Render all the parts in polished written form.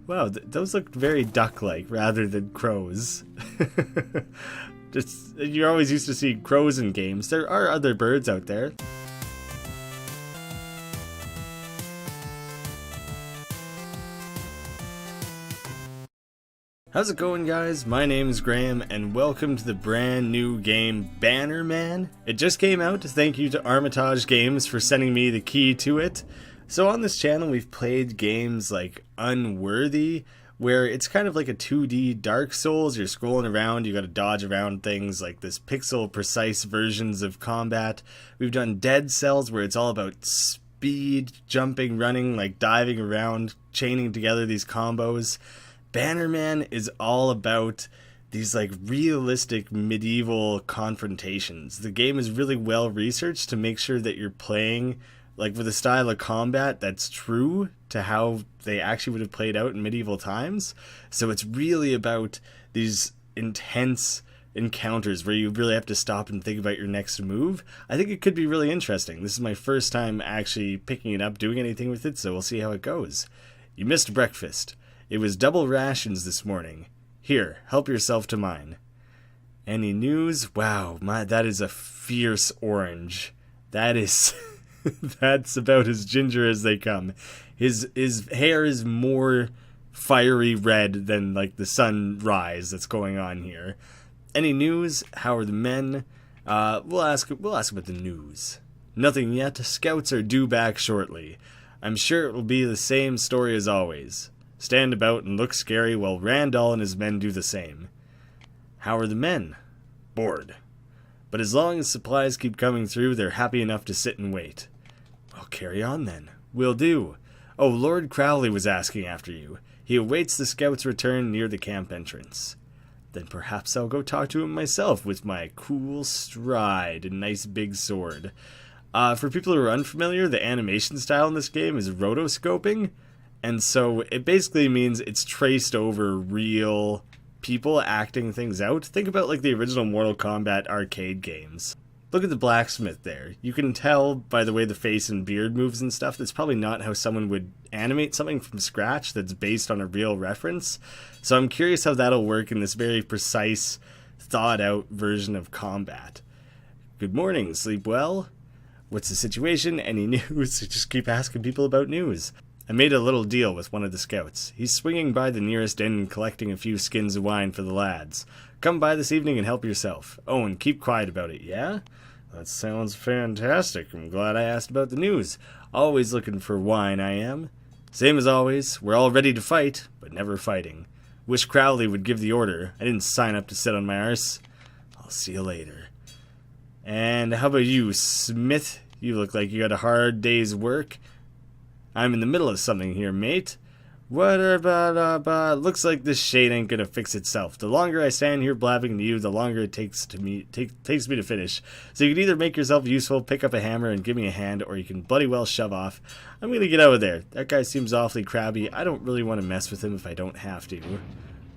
Wow, those look very duck-like rather than crows. You're always used to seeing crows in games. There are other birds out there. How's it going, guys? My name is Graeme, and welcome to the brand new game Bannerman. It just came out. Thank you to Armitage Games for sending me the key to it. So on this channel, we've played games like Unworthy, where it's kind of like a 2D Dark Souls. You're scrolling around, you gotta dodge around things, like this pixel-precise versions of combat. We've done Dead Cells, where it's all about speed, jumping, running, like diving around, chaining together these combos. Bannerman is all about these like realistic medieval confrontations. The game is really well researched to make sure that you're playing like with a style of combat that's true to how they actually would have played out in medieval times. So it's really about these intense encounters where you really have to stop and think about your next move. I think it could be really interesting. This is my first time actually picking it up, doing anything with it, so we'll see how it goes. You missed breakfast. It was double rations this morning. Here, help yourself to mine. Any news? Wow, that is a fierce orange. That is... that's about as ginger as they come. His hair is more fiery red than like the sunrise that's going on here. Any news? How are the men? We'll ask about the news. Nothing yet. Scouts are due back shortly. I'm sure it will be the same story as always. Stand about and look scary while Randall and his men do the same. How are the men? Bored. But as long as supplies keep coming through, they're happy enough to sit and wait. Well, carry on then. Will do. Oh, Lord Crowley was asking after you. He awaits the scouts' return near the camp entrance. Then perhaps I'll go talk to him myself with my cool stride and nice big sword. For people who are unfamiliar, the animation style in this game is rotoscoping. And so it basically means it's traced over real people acting things out. Think about like the original Mortal Kombat arcade games. Look at the Blacksmith there. You can tell by the way the face and beard moves and stuff, that's probably not how someone would animate something from scratch that's based on a real reference. So I'm curious how that'll work in this very precise, thought-out version of combat. Good morning, sleep well? What's the situation? Any news? Just keep asking people about news. I made a little deal with one of the scouts. He's swinging by the nearest inn and collecting a few skins of wine for the lads. Come by this evening and help yourself. Oh, and keep quiet about it, yeah? That sounds fantastic. I'm glad I asked about the news. Always looking for wine, I am. Same as always, we're all ready to fight, but never fighting. Wish Crowley would give the order. I didn't sign up to sit on my arse. I'll see you later. And how about you, Smith? You look like you got a hard day's work. I'm in the middle of something here, mate. What about, looks like this shade ain't gonna fix itself. The longer I stand here blabbing to you, the longer it takes me to finish. So you can either make yourself useful, pick up a hammer and give me a hand, or you can bloody well shove off. I'm gonna get out of there. That guy seems awfully crabby. I don't really want to mess with him if I don't have to.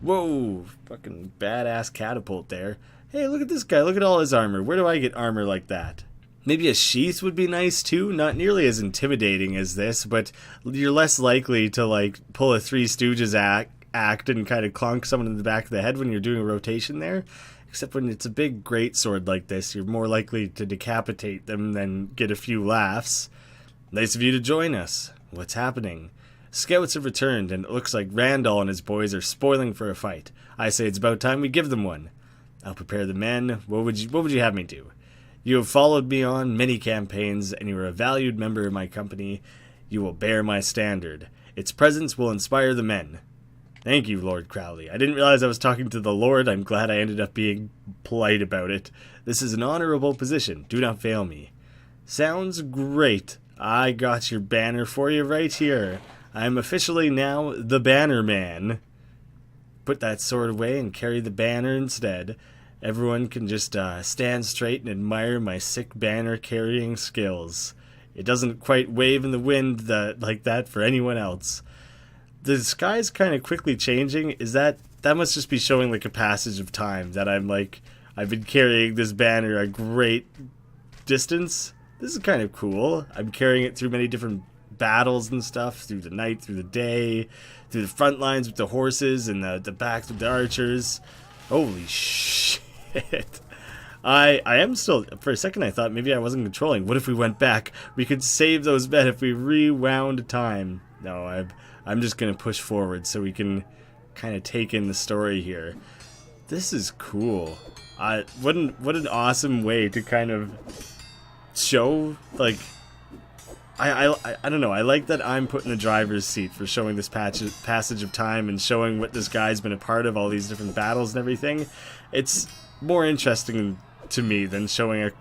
Whoa, fucking badass catapult there. Hey, look at this guy. Look at all his armor. Where do I get armor like that? Maybe a sheath would be nice too, not nearly as intimidating as this, but you're less likely to like pull a Three Stooges act and kind of clunk someone in the back of the head when you're doing a rotation there. Except when it's a big greatsword like this, you're more likely to decapitate them than get a few laughs. Nice of you to join us. What's happening? Scouts have returned, and it looks like Randall and his boys are spoiling for a fight. I say it's about time we give them one. I'll prepare the men. What would you have me do? You have followed me on many campaigns, and you are a valued member of my company. You will bear my standard. Its presence will inspire the men. Thank you, Lord Crowley. I didn't realize I was talking to the Lord. I'm glad I ended up being polite about it. This is an honorable position. Do not fail me. Sounds great. I got your banner for you right here. I am officially now the Bannerman. Put that sword away and carry the banner instead. Everyone can just stand straight and admire my sick banner-carrying skills. It doesn't quite wave in the wind like that for anyone else. The sky's kind of quickly changing. That must just be showing like a passage of time, that I've been carrying this banner a great distance. This is kind of cool. I'm carrying it through many different battles and stuff through the night, through the day, through the front lines with the horses and the backs with the archers. Holy shit. I am still, for a second I thought maybe I wasn't controlling. What if we went back? We could save those men if we rewound time. No, I'm just going to push forward so we can kind of take in the story here. This is cool. What an awesome way to kind of show, like, I don't know, I like that I'm put in the driver's seat for showing this passage of time and showing what this guy's been a part of, all these different battles and everything. It's more interesting to me than showing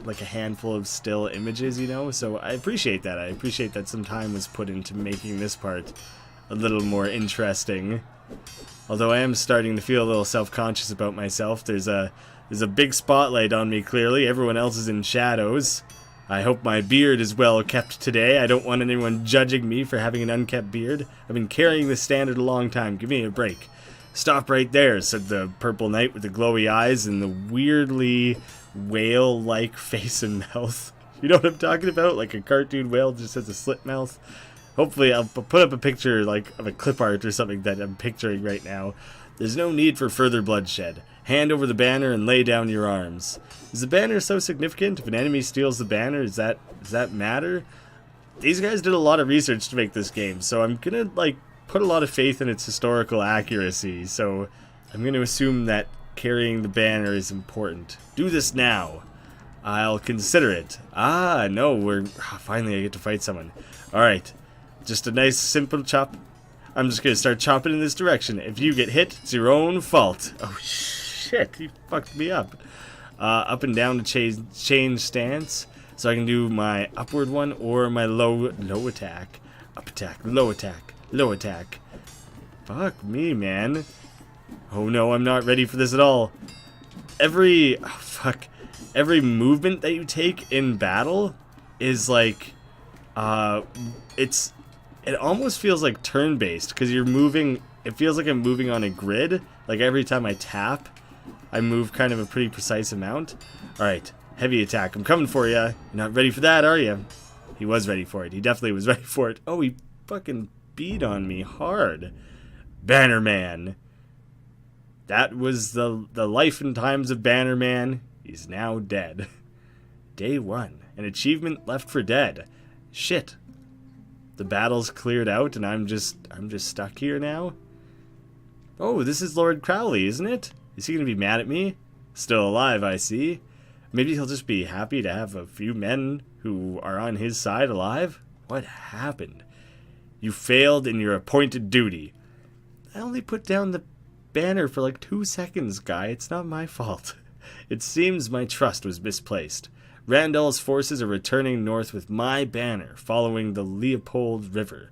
like a handful of still images, you know? So I appreciate that. I appreciate that some time was put into making this part a little more interesting. Although I am starting to feel a little self-conscious about myself. There's a big spotlight on me, clearly. Everyone else is in shadows. I hope my beard is well kept today. I don't want anyone judging me for having an unkept beard. I've been carrying this standard a long time. Give me a break. Stop right there, said the purple knight with the glowy eyes and the weirdly whale-like face and mouth. You know what I'm talking about? Like a cartoon whale just has a slit mouth. Hopefully I'll put up a picture like of a clip art or something that I'm picturing right now. There's no need for further bloodshed. Hand over the banner and lay down your arms. Is the banner so significant? If an enemy steals the banner, does that matter? These guys did a lot of research to make this game, so I'm gonna like put a lot of faith in its historical accuracy. So I'm gonna assume that carrying the banner is important. Do this now. I'll consider it. Ah, no, finally I get to fight someone. Alright. Just a nice simple chop. I'm just gonna start chopping in this direction. If you get hit, it's your own fault. Oh shit, he fucked me up. Up and down to change stance. So I can do my upward one or my low attack. Up attack, low attack, low attack. Fuck me, man. Oh no, I'm not ready for this at all. Every movement that you take in battle is like, it almost feels like turn-based, because you're moving, it feels like I'm moving on a grid. Like every time I tap, I move kind of a pretty precise amount. Alright, heavy attack, I'm coming for you. You're not ready for that, are you? He was ready for it, he definitely was ready for it. Oh, he fucking beat on me hard. Bannerman. That was the life and times of Bannerman. He's now dead. Day 1, an achievement left for dead. Shit. The battle's cleared out and I'm just stuck here now? Oh, this is Lord Crowley, isn't it? Is he gonna be mad at me? Still alive, I see. Maybe he'll just be happy to have a few men who are on his side alive? What happened? You failed in your appointed duty. I only put down the banner for like 2 seconds, guy. It's not my fault. It seems my trust was misplaced. Randall's forces are returning north with my banner, following the Leopold River.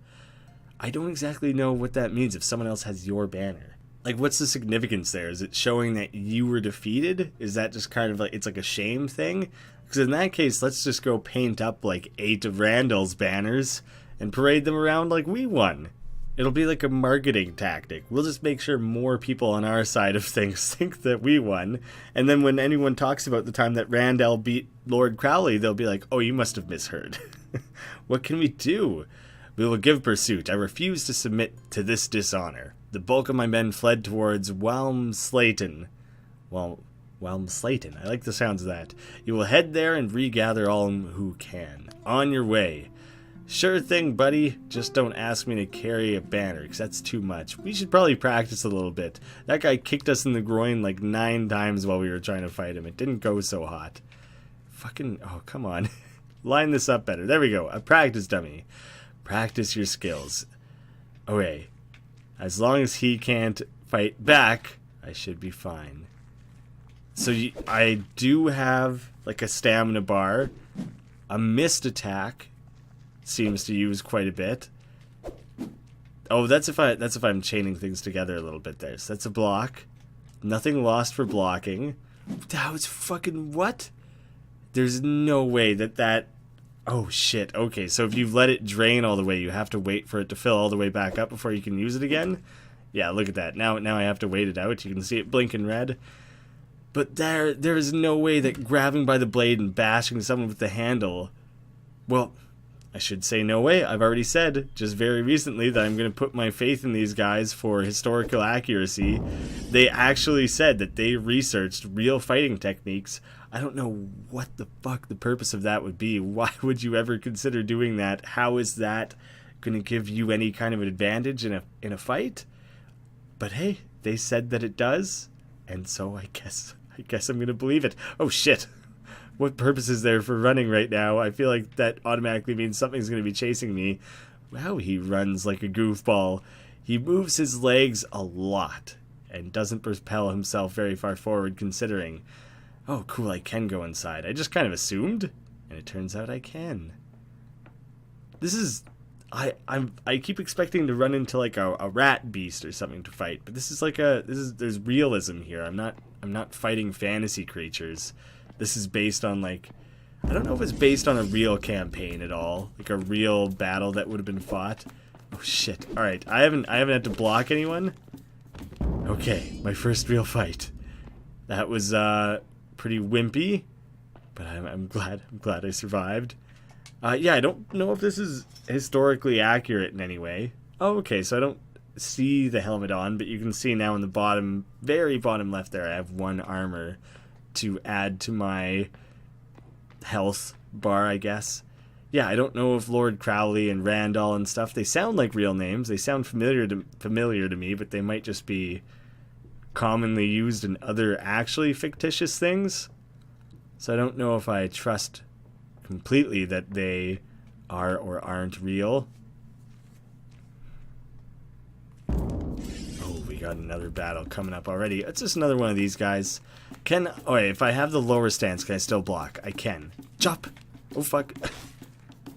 I don't exactly know what that means if someone else has your banner. Like, what's the significance there? Is it showing that you were defeated? Is that just kind of like, it's like a shame thing? Because in that case, let's just go paint up like 8 of Randall's banners and parade them around like we won. It'll be like a marketing tactic. We'll just make sure more people on our side of things think that we won. And then when anyone talks about the time that Randall beat Lord Crowley, they'll be like, oh, you must have misheard. What can we do? We will give pursuit. I refuse to submit to this dishonor. The bulk of my men fled towards Walmslaton. Walmslaton. I like the sounds of that. You will head there and regather all who can. On your way. Sure thing, buddy. Just don't ask me to carry a banner, because that's too much. We should probably practice a little bit. That guy kicked us in the groin like 9 times while we were trying to fight him. It didn't go so hot. Fucking, oh, come on. Line this up better. There we go. A practice dummy. Practice your skills. Okay. As long as he can't fight back, I should be fine. So I do have like a stamina bar. A missed attack. Seems to use quite a bit. Oh, that's if I'm chaining things together a little bit there. So that's a block. Nothing lost for blocking. That was fucking what? There's no way that... Oh shit. Okay, so if you've let it drain all the way, you have to wait for it to fill all the way back up before you can use it again. Yeah, look at that. Now I have to wait it out. You can see it blinking red. But there is no way that grabbing by the blade and bashing someone with the handle... Well... I should say no way. I've already said just very recently that I'm going to put my faith in these guys for historical accuracy. They actually said that they researched real fighting techniques. I don't know what the fuck the purpose of that would be. Why would you ever consider doing that? How is that going to give you any kind of advantage in a fight? But hey, they said that it does, and so I guess I'm going to believe it. Oh shit. What purpose is there for running right now? I feel like that automatically means something's going to be chasing me. Wow, he runs like a goofball. He moves his legs a lot and doesn't propel himself very far forward considering. Oh, cool, I can go inside. I just kind of assumed, and it turns out I can. This is... I keep expecting to run into like a rat beast or something to fight, but this is like there's realism here. I'm not fighting fantasy creatures. This is based on like, I don't know if it's based on a real campaign at all, like a real battle that would have been fought. Oh shit! All right, I haven't had to block anyone. Okay, my first real fight. That was pretty wimpy, but I'm glad I survived. Yeah, I don't know if this is historically accurate in any way. Oh, okay, so I don't see the helmet on, but you can see now in the bottom, very bottom left there, I have 1 armor to add to my health bar, I guess. Yeah, I don't know if Lord Crowley and Randall and stuff, they sound like real names. They sound familiar to me, but they might just be commonly used in other actually fictitious things. So I don't know if I trust completely that they are or aren't real. Oh, we got another battle coming up already. It's just another one of these guys. If I have the lower stance, can I still block? I can. Chop! Oh, fuck.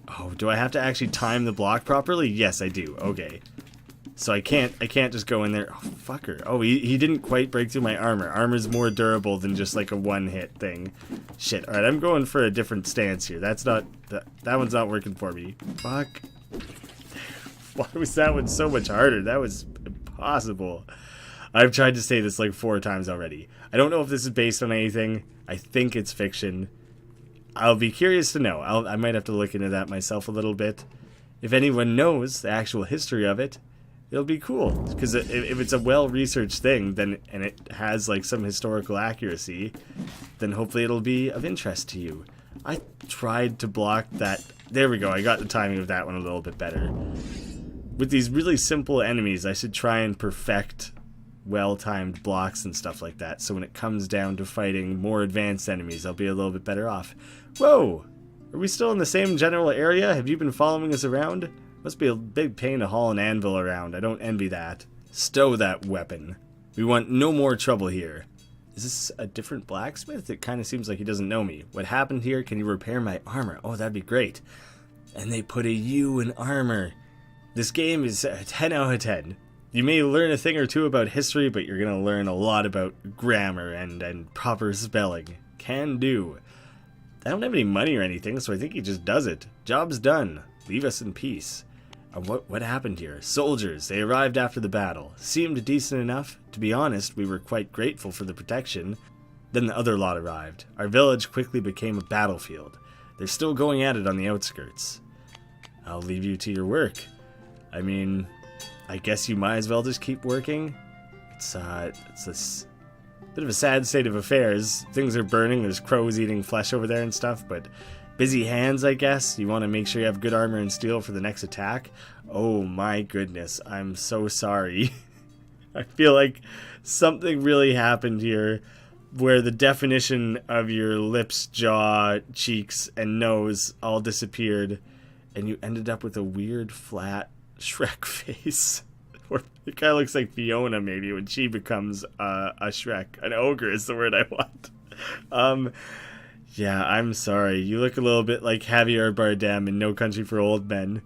Oh, do I have to actually time the block properly? Yes, I do. Okay. So I can't just go in there. Oh, fucker. Oh, he didn't quite break through my armor. Armor's more durable than just like a one-hit thing. Shit. Alright, I'm going for a different stance here. That one's not working for me. Fuck. Why was that one so much harder? That was impossible. I've tried to say this like 4 times already. I don't know if this is based on anything. I think it's fiction. I'll be curious to know. I might have to look into that myself a little bit. If anyone knows the actual history of it, it'll be cool. Because if it's a well-researched thing, then and it has like some historical accuracy, then hopefully it'll be of interest to you. I tried to block that. There we go. I got the timing of that one a little bit better. With these really simple enemies, I should try and perfect well-timed blocks and stuff like that, so when it comes down to fighting more advanced enemies, I'll be a little bit better off. Whoa! Are we still in the same general area? Have you been following us around? Must be a big pain to haul an anvil around. I don't envy that. Stow that weapon. We want no more trouble here. Is this a different blacksmith? It kind of seems like he doesn't know me. What happened here? Can you repair my armor? Oh, that'd be great. And they put a U in armor. This game is a 10 out of 10. You may learn a thing or two about history, but you're going to learn a lot about grammar and proper spelling. Can do. I don't have any money or anything, so I think he just does it. Job's done. Leave us in peace. What happened here? Soldiers. They arrived after the battle. Seemed decent enough. To be honest, we were quite grateful for the protection. Then the other lot arrived. Our village quickly became a battlefield. They're still going at it on the outskirts. I'll leave you to your work. I mean, I guess you might as well just keep working. It's a bit of a sad state of affairs. Things are burning. There's crows eating flesh over there and stuff, but busy hands, I guess. You want to make sure you have good armor and steel for the next attack. Oh my goodness, I'm so sorry. I feel like something really happened here where the definition of your lips, jaw, cheeks, and nose all disappeared, and you ended up with a weird, flat Shrek face. Or it kind of looks like Fiona, maybe, when she becomes a Shrek. An ogre is the word I want. Yeah, I'm sorry. You look a little bit like Javier Bardem in No Country for Old Men.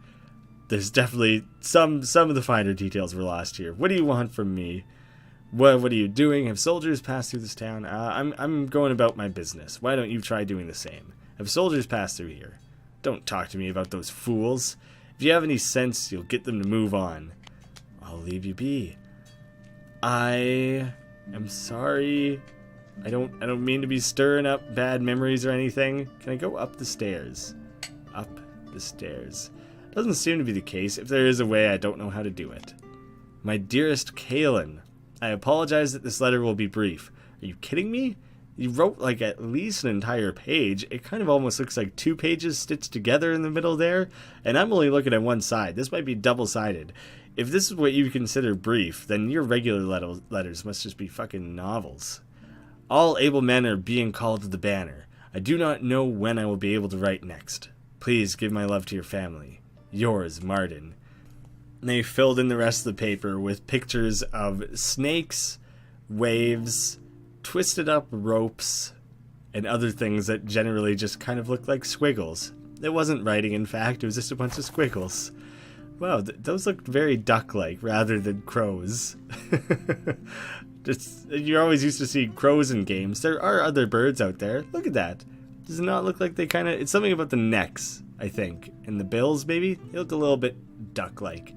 There's definitely some of the finer details were lost here. What do you want from me? What are you doing? Have soldiers passed through this town? I'm going about my business. Why don't you try doing the same? Have soldiers passed through here? Don't talk to me about those fools. If you have any sense, you'll get them to move on. I'll leave you be. I am sorry. I don't mean to be stirring up bad memories or anything. Can I go up the stairs? Up the stairs. Doesn't seem to be the case. If there is a way, I don't know how to do it. My dearest Kaelin, I apologize that this letter will be brief. Are you kidding me? You wrote like at least an entire page. It kind of almost looks like 2 pages stitched together in the middle there. And I'm only looking at one side. This might be double-sided. If this is what you consider brief, then your regular letters must just be fucking novels. All able men are being called to the banner. I do not know when I will be able to write next. Please give my love to your family. Yours, Martin. And they filled in the rest of the paper with pictures of snakes, waves, twisted up ropes, and other things that generally just kind of look like squiggles. It wasn't writing, in fact, it was just a bunch of squiggles. Wow, those looked very duck-like rather than crows. You're always used to see crows in games. There are other birds out there. Look at that. Does it not look like they kind of... It's something about the necks, I think. And the bills, maybe? They look a little bit duck-like.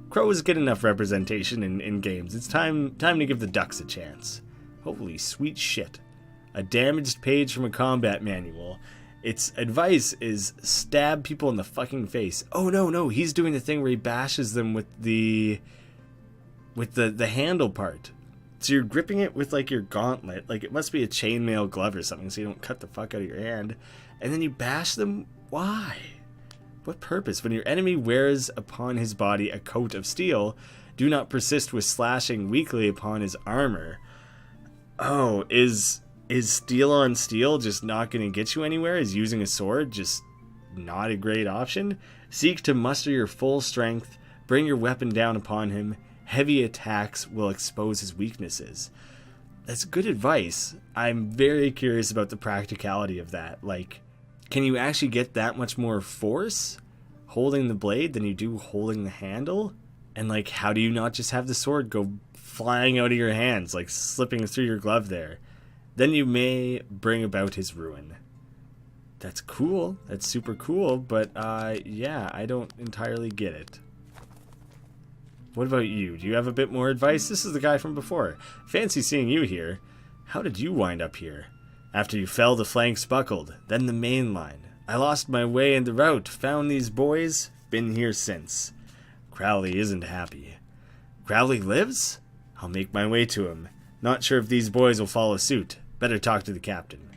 Crows get enough representation in games. It's time to give the ducks a chance. Holy sweet shit. A damaged page from a combat manual. Its advice is stab people in the fucking face. Oh no, he's doing the thing where he bashes them with the handle part. So you're gripping it with like your gauntlet, like it must be a chainmail glove or something so you don't cut the fuck out of your hand. And then you bash them? Why? What purpose? When your enemy wears upon his body a coat of steel, do not persist with slashing weakly upon his armor. Oh, is steel on steel just not going to get you anywhere? Is using a sword just not a great option? Seek to muster your full strength, bring your weapon down upon him. Heavy attacks will expose his weaknesses. That's good advice. I'm very curious about the practicality of that. Like, can you actually get that much more force holding the blade than you do holding the handle? And like, how do you not just have the sword go flying out of your hands, like slipping through your glove there? Then you may bring about his ruin. That's cool. That's super cool, but yeah, I don't entirely get it. What about you? Do you have a bit more advice? This is the guy from before. Fancy seeing you here. How did you wind up here? After you fell, the flanks buckled, then the main line. I lost my way in the route, found these boys, been here since. Crowley isn't happy. Crowley lives? I'll make my way to him. Not sure if these boys will follow suit. Better talk to the captain.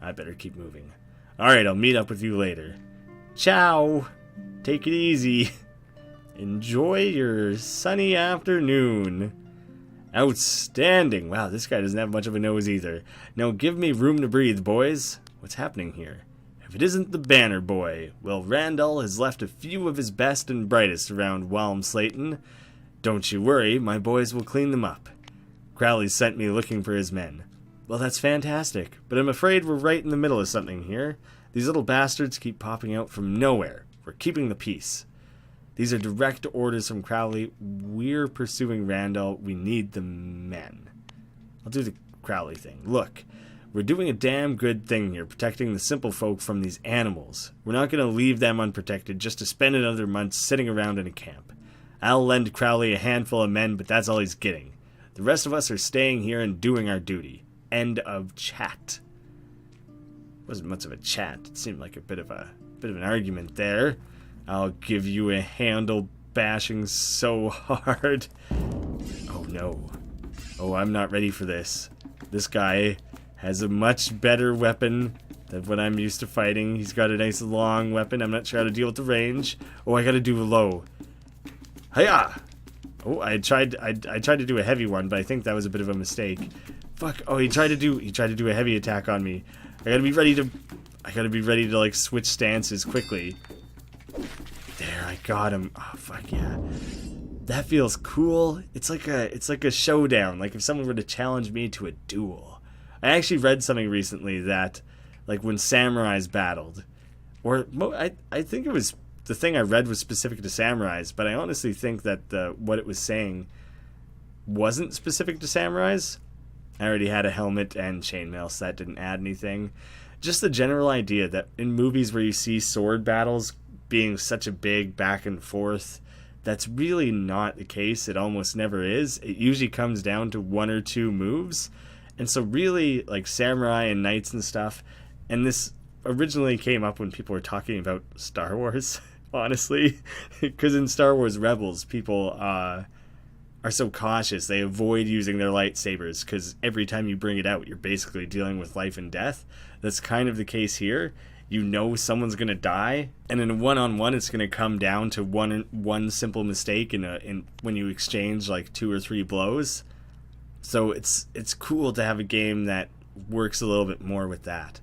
I better keep moving. Alright, I'll meet up with you later. Ciao! Take it easy. Enjoy your sunny afternoon. Outstanding. Wow, this guy doesn't have much of a nose either. Now give me room to breathe, boys. What's happening here? If it isn't the Banner Boy, well, Randall has left a few of his best and brightest around Walmslayton. Don't you worry, my boys will clean them up. Crowley sent me looking for his men. Well, that's fantastic, but I'm afraid we're right in the middle of something here. These little bastards keep popping out from nowhere. We're keeping the peace. These are direct orders from Crowley. We're pursuing Randall. We need the men. I'll do the Crowley thing. Look, we're doing a damn good thing here, protecting the simple folk from these animals. We're not going to leave them unprotected just to spend another month sitting around in a camp. I'll lend Crowley a handful of men, but that's all he's getting. The rest of us are staying here and doing our duty. End of chat. Wasn't much of a chat. It seemed like a bit of an argument there. I'll give you a handle bashing so hard. Oh no. Oh, I'm not ready for this. This guy has a much better weapon than what I'm used to fighting. He's got a nice long weapon. I'm not sure how to deal with the range. Oh, I gotta do low. Hiya! Oh, I tried to do a heavy one, but I think that was a bit of a mistake. Fuck. Oh, he tried to do a heavy attack on me. I gotta be ready to like switch stances quickly. There, I got him. Oh, fuck yeah. That feels cool. It's like a showdown. Like if someone were to challenge me to a duel. I actually read something recently that, like when samurais battled, or I think it was, the thing I read was specific to samurais, but I honestly think that what it was saying wasn't specific to samurais. I already had a helmet and chainmail, so that didn't add anything. Just the general idea that in movies where you see sword battles being such a big back and forth, that's really not the case. It almost never is. It usually comes down to one or two moves. And so really, like samurai and knights and stuff, and this originally came up when people were talking about Star Wars, honestly. Because in Star Wars Rebels, people are so cautious. They avoid using their lightsabers because every time you bring it out, you're basically dealing with life and death. That's kind of the case here. You know someone's going to die, and in a one-on-one, it's going to come down to one simple mistake in when you exchange like 2 or 3 blows. So it's cool to have a game that works a little bit more with that.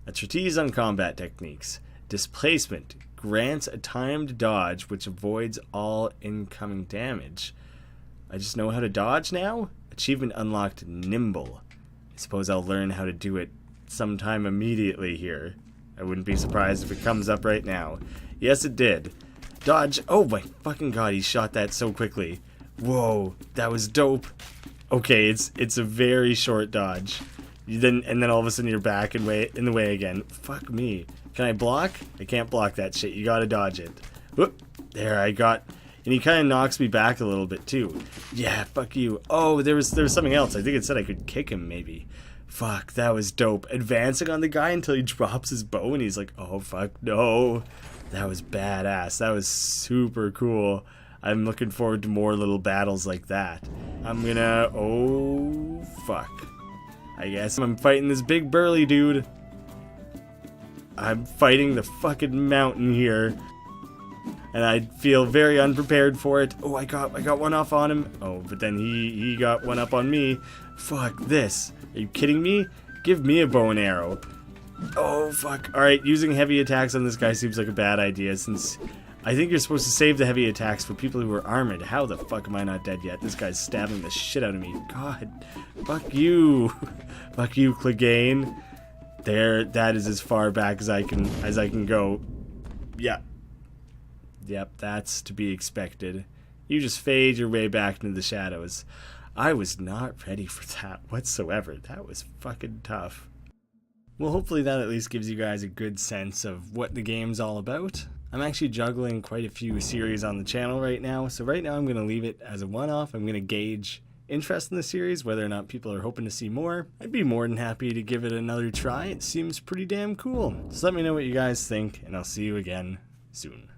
A treatise on combat techniques. Displacement grants a timed dodge which avoids all incoming damage. I just know how to dodge now? Achievement unlocked, nimble. I suppose I'll learn how to do it sometime immediately here. I wouldn't be surprised if it comes up right now. Yes, it did. Dodge. Oh my fucking god, he shot that so quickly. Whoa, that was dope. Okay, it's a very short dodge. And then all of a sudden you're back in the way again. Fuck me. Can I block? I can't block that shit. You gotta dodge it. Whoop. There, I got... And he kind of knocks me back a little bit too. Yeah, fuck you. Oh, there was something else. I think it said I could kick him maybe. Fuck, that was dope. Advancing on the guy until he drops his bow and he's like, oh fuck no. That was badass. That was super cool. I'm looking forward to more little battles like that. I'm gonna... Oh, fuck. I guess I'm fighting this big burly dude. I'm fighting the fucking mountain here. And I feel very unprepared for it. Oh, I got one off on him. Oh, but then he got one up on me. Fuck this. Are you kidding me? Give me a bow and arrow. Oh, fuck. Alright, using heavy attacks on this guy seems like a bad idea since I think you're supposed to save the heavy attacks for people who are armored. How the fuck am I not dead yet? This guy's stabbing the shit out of me. God. Fuck you. Fuck you, Clegane. There, that is as far back as I can go. Yeah. Yep, that's to be expected. You just fade your way back into the shadows. I was not ready for that whatsoever. That was fucking tough. Well, hopefully that at least gives you guys a good sense of what the game's all about. I'm actually juggling quite a few series on the channel right now, so right now I'm going to leave it as a one-off. I'm going to gauge interest in the series, whether or not people are hoping to see more. I'd be more than happy to give it another try. It seems pretty damn cool. So let me know what you guys think, and I'll see you again soon.